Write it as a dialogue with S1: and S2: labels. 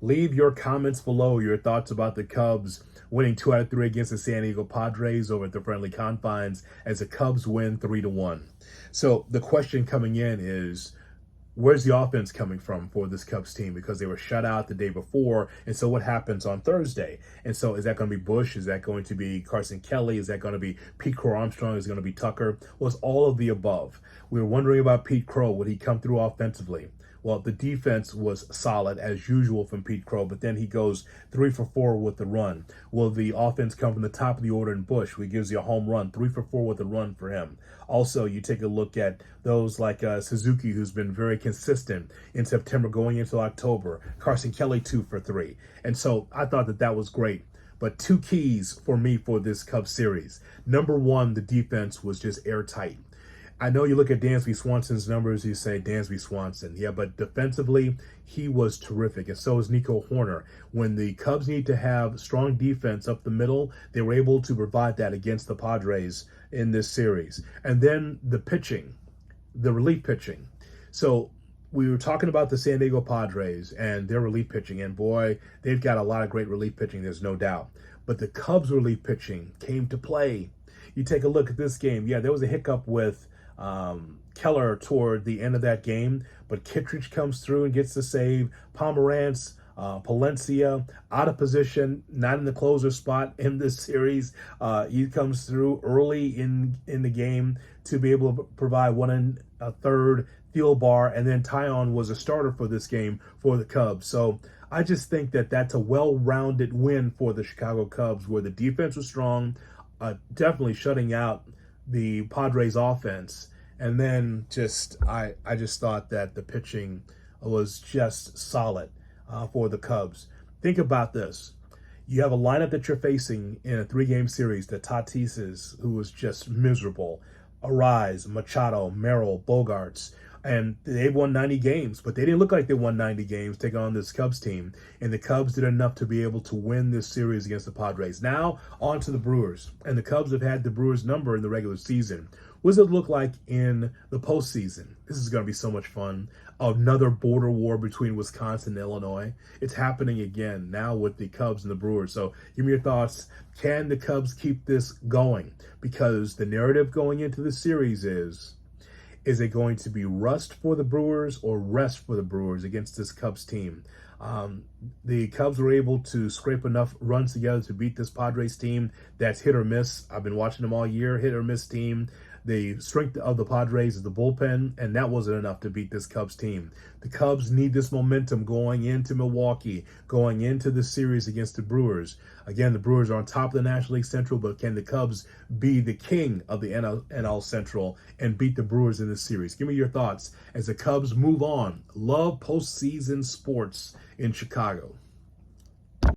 S1: Leave your comments below, your thoughts about the Cubs winning 2 out of 3 against the San Diego Padres over at the friendly confines as the Cubs win 3-1. So the question coming in is, where's the offense coming from for this Cubs team? Because they were shut out the day before. And so what happens on Thursday? And so is that going to be Bush? Is that going to be Carson Kelly? Is that going to be Pete Crow Armstrong? Is it going to be Tucker? Well, it's all of the above. We were wondering about Pete Crow. Would he come through offensively? Well, the defense was solid as usual from Pete Crow, but then he goes 3 for 4 with the run. Will the offense come from the top of the order in Bush, who gives you a home run, 3 for 4 with a run for him? Also, you take a look at those like Suzuki, who's been very consistent in September going into October. Carson Kelly, 2 for 3. And so I thought that was great. But 2 keys for me for this Cubs series. Number 1, the defense was just airtight. I know you look at Dansby Swanson's numbers, you say Dansby Swanson. Yeah, but defensively, he was terrific, and so is Nico Hoerner. When the Cubs need to have strong defense up the middle, they were able to provide that against the Padres in this series. And then the pitching, the relief pitching. So we were talking about the San Diego Padres and their relief pitching, and boy, they've got a lot of great relief pitching, there's no doubt. But the Cubs relief pitching came to play. You take a look at this game. Yeah, there was a hiccup with Keller toward the end of that game, but Kittredge comes through and gets the save. Pomerantz, Palencia out of position, not in the closer spot in this series. He comes through early in the game to be able to provide 1 1/3 Thielbar, and then Taillon was a starter for this game for the Cubs. So I just think that that's a well-rounded win for the Chicago Cubs, where the defense was strong, definitely shutting out the Padres offense. And then I just thought that the pitching was just solid for the Cubs. Think about this. You have a lineup that you're facing in a 3-game series, the Tatises, who was just miserable, Arise, Machado, Merrill, Bogarts, and they won 90 games, but they didn't look like they won 90 games taking on this Cubs team. And the Cubs did enough to be able to win this series against the Padres. Now, on to the Brewers. And the Cubs have had the Brewers' number in the regular season. What does it look like in the postseason? This is going to be so much fun. Another border war between Wisconsin and Illinois. It's happening again now with the Cubs and the Brewers. So give me your thoughts. Can the Cubs keep this going? Because the narrative going into the series is it going to be rust for the Brewers or rest for the Brewers against this Cubs team? The Cubs were able to scrape enough runs together to beat this Padres team that's hit or miss. I've been watching them all year, hit or miss team. The strength of the Padres is the bullpen, and that wasn't enough to beat this Cubs team. The Cubs need this momentum going into Milwaukee, going into the series against the Brewers. Again, the Brewers are on top of the National League Central, but can the Cubs be the king of the NL Central and beat the Brewers in this series? Give me your thoughts as the Cubs move on. Love postseason sports in Chicago.